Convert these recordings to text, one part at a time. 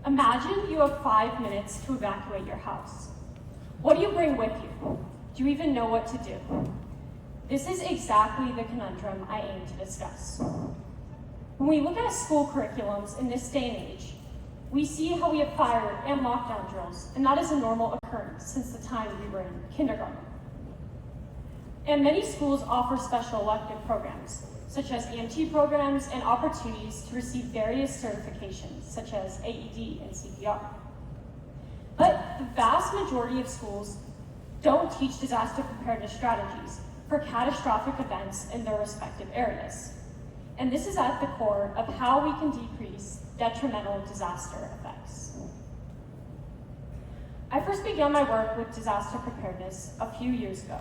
Imagine you have 5 minutes to evacuate your house. What do you bring with you? Do you even know what to do? This is exactly the conundrum I aim to discuss. When we look at school curriculums in this day and age, we see how we have fire and lockdown drills, and that is a normal occurrence since the time we were in kindergarten. And many schools offer special elective programs, such as EMT programs and opportunities to receive various certifications, such as AED and CPR. But the vast majority of schools don't teach disaster preparedness strategies for catastrophic events in their respective areas. And this is at the core of how we can decrease detrimental disaster effects. I first began my work with disaster preparedness a few years ago,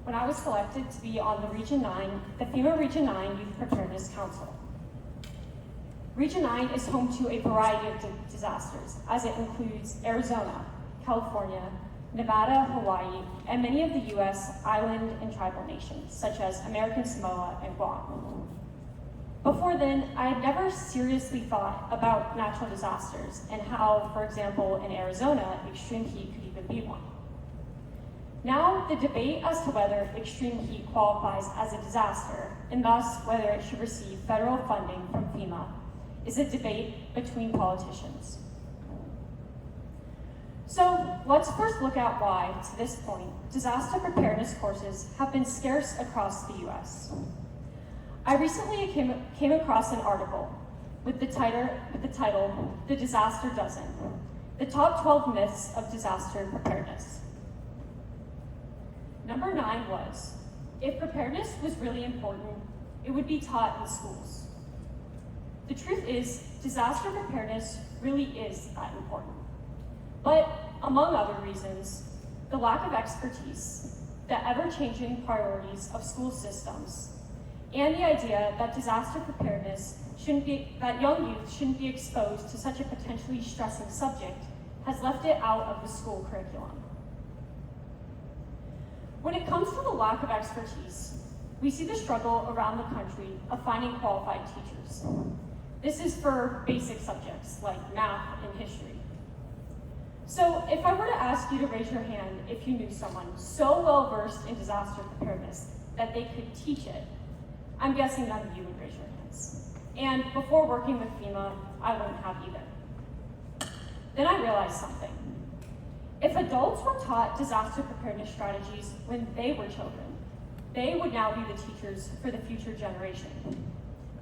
when I was selected to be on the FEMA Region 9 Youth Preparedness Council. Region 9 is home to a variety of disasters, as it includes Arizona, California, Nevada, Hawaii, and many of the US island and tribal nations, such as American Samoa and Guam. Before then, I had never seriously thought about natural disasters and how, for example, in Arizona, extreme heat could even be one. Now, the debate as to whether extreme heat qualifies as a disaster, and thus whether it should receive federal funding from FEMA, is a debate between politicians. So let's first look at why, to this point, disaster preparedness courses have been scarce across the US. I recently came across an article with the title, "The Disaster Dozen: The Top 12 Myths of Disaster Preparedness." Number 9 was, if preparedness was really important, it would be taught in schools. The truth is, disaster preparedness really is that important. But among other reasons, the lack of expertise, the ever-changing priorities of school systems, and the idea that disaster preparedness that young youth shouldn't be exposed to such a potentially stressing subject has left it out of the school curriculum. When it comes to the lack of expertise, we see the struggle around the country of finding qualified teachers. This is for basic subjects like math and history. So if I were to ask you to raise your hand if you knew someone so well-versed in disaster preparedness that they could teach it, I'm guessing none of you would raise your hands. And before working with FEMA, I wouldn't have either. Then I realized something. If adults were taught disaster preparedness strategies when they were children, they would now be the teachers for the future generation.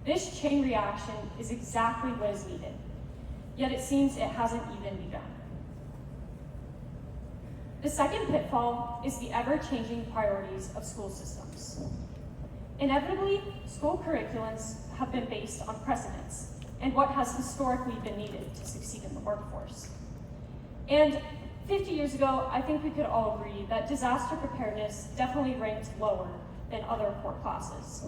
This chain reaction is exactly what is needed, yet it seems it hasn't even begun. The second pitfall is the ever-changing priorities of school systems. Inevitably, school curriculums have been based on precedents and what has historically been needed to succeed in the workforce. And 50 years ago, I think we could all agree that disaster preparedness definitely ranked lower than other core classes.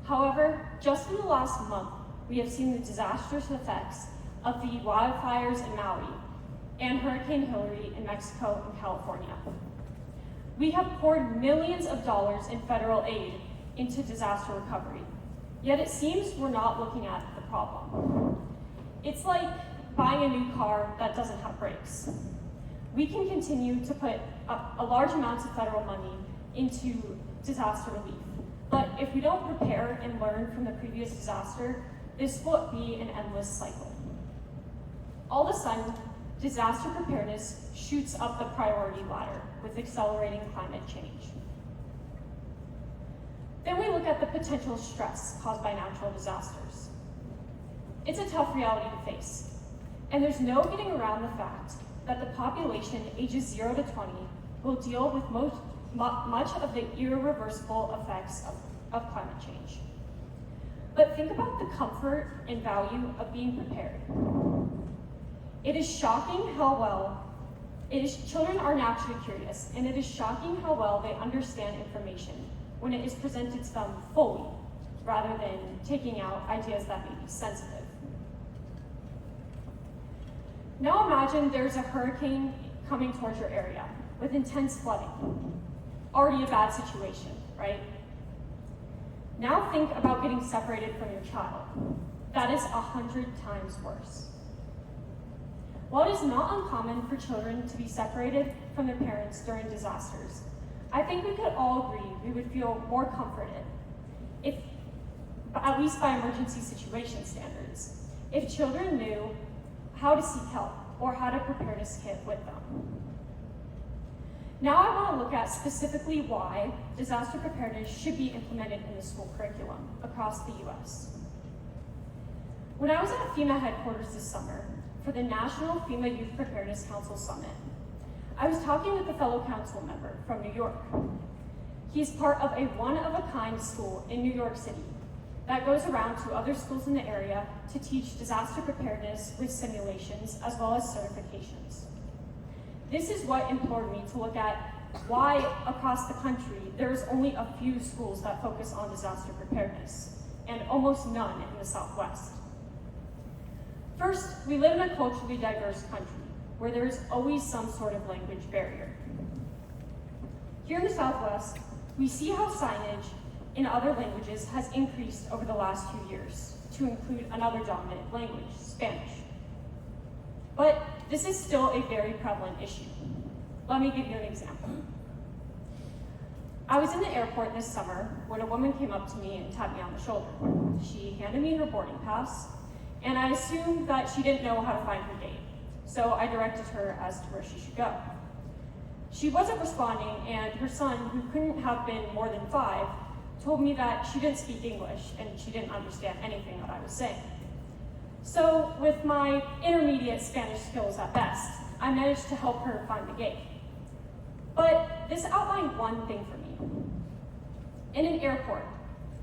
However, just in the last month, we have seen the disastrous effects of the wildfires in Maui and Hurricane Hillary in Mexico and California. We have poured millions of dollars in federal aid into disaster recovery, yet it seems we're not looking at the problem. It's like buying a new car that doesn't have brakes. We can continue to put a large amounts of federal money into disaster relief, but if we don't prepare and learn from the previous disaster, this will be an endless cycle. All of a sudden, disaster preparedness shoots up the priority ladder with accelerating climate change. Then we look at the potential stress caused by natural disasters. It's a tough reality to face, and there's no getting around the fact that the population ages 0 to 20 will deal with much of the irreversible effects of climate change. But think about the comfort and value of being prepared. It is shocking how well, children are naturally curious, and it is shocking how well they understand information when it is presented to them fully, rather than taking out ideas that may be sensitive. Now imagine there's a hurricane coming towards your area with intense flooding. Already a bad situation, right? Now think about getting separated from your child. That is 100 times worse. While it is not uncommon for children to be separated from their parents during disasters, I think we could all agree we would feel more comforted, if, at least by emergency situation standards, if children knew how to seek help or had a preparedness kit with them. Now I want to look at specifically why disaster preparedness should be implemented in the school curriculum across the US. When I was at FEMA headquarters this summer for the National FEMA Youth Preparedness Council Summit, I was talking with a fellow council member from New York. He's part of a one-of-a-kind school in New York City that goes around to other schools in the area to teach disaster preparedness with simulations as well as certifications. This is what implored me to look at why across the country there's only a few schools that focus on disaster preparedness, and almost none in the Southwest. First, we live in a culturally diverse country where there is always some sort of language barrier. Here in the Southwest, we see how signage in other languages has increased over the last few years to include another dominant language, Spanish. But this is still a very prevalent issue. Let me give you an example. I was in the airport this summer when a woman came up to me and tapped me on the shoulder. She handed me her boarding pass, and I assumed that she didn't know how to find her gate, so I directed her as to where she should go. She wasn't responding, and her son, who couldn't have been more than 5, told me that she didn't speak English and she didn't understand anything that I was saying. So, with my intermediate Spanish skills at best, I managed to help her find the gate. But this outlined one thing for me. In an airport,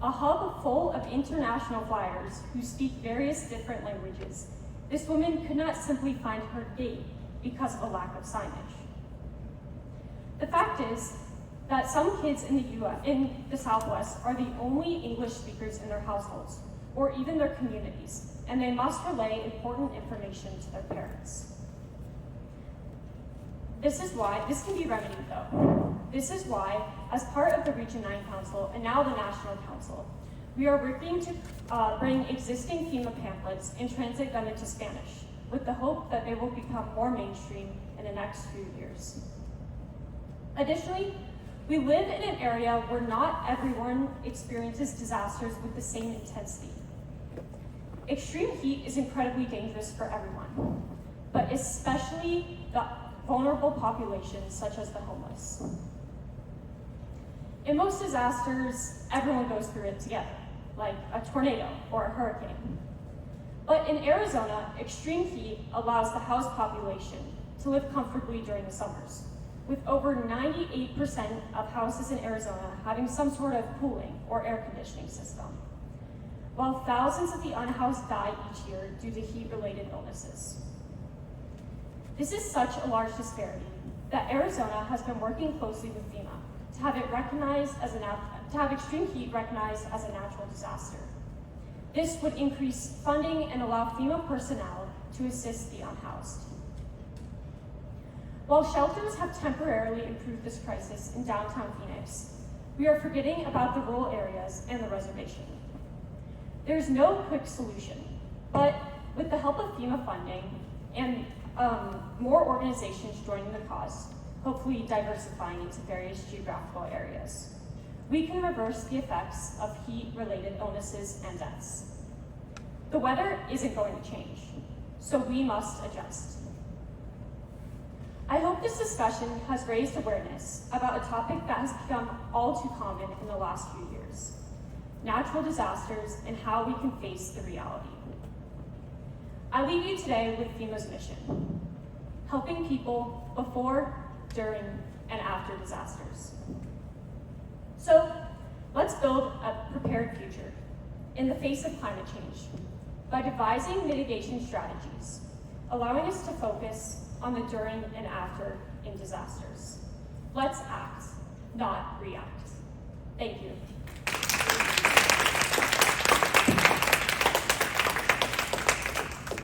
a hub full of international flyers who speak various different languages, this woman could not simply find her gate because of a lack of signage. The fact is that some kids in the Southwest are the only English speakers in their households, or even their communities, and they must relay important information to their parents. This can be remedied though. This is why, as part of the Region 9 Council and now the National Council, we are working to bring existing FEMA pamphlets and translate them into Spanish, with the hope that they will become more mainstream in the next few years. Additionally, we live in an area where not everyone experiences disasters with the same intensity. Extreme heat is incredibly dangerous for everyone, but especially the vulnerable populations such as the homeless. In most disasters, everyone goes through it together, like a tornado or a hurricane. But in Arizona, extreme heat allows the house population to live comfortably during the summers, with over 98% of houses in Arizona having some sort of cooling or air conditioning system, while thousands of the unhoused die each year due to heat-related illnesses. This is such a large disparity that Arizona has been working closely with FEMA to have it recognized as to have extreme heat recognized as a natural disaster. This would increase funding and allow FEMA personnel to assist the unhoused. While shelters have temporarily improved this crisis in downtown Phoenix, we are forgetting about the rural areas and the reservation. There's no quick solution, but with the help of FEMA funding and more organizations joining the cause, hopefully diversifying into various geographical areas, we can reverse the effects of heat-related illnesses and deaths. The weather isn't going to change, so we must adjust. I hope this discussion has raised awareness about a topic that has become all too common in the last few years: natural disasters and how we can face the reality. I leave you today with FEMA's mission: helping people before, during, and after disasters. So let's build a prepared future in the face of climate change by devising mitigation strategies, allowing us to focus on the during and after in disasters. Let's act, not react. Thank you.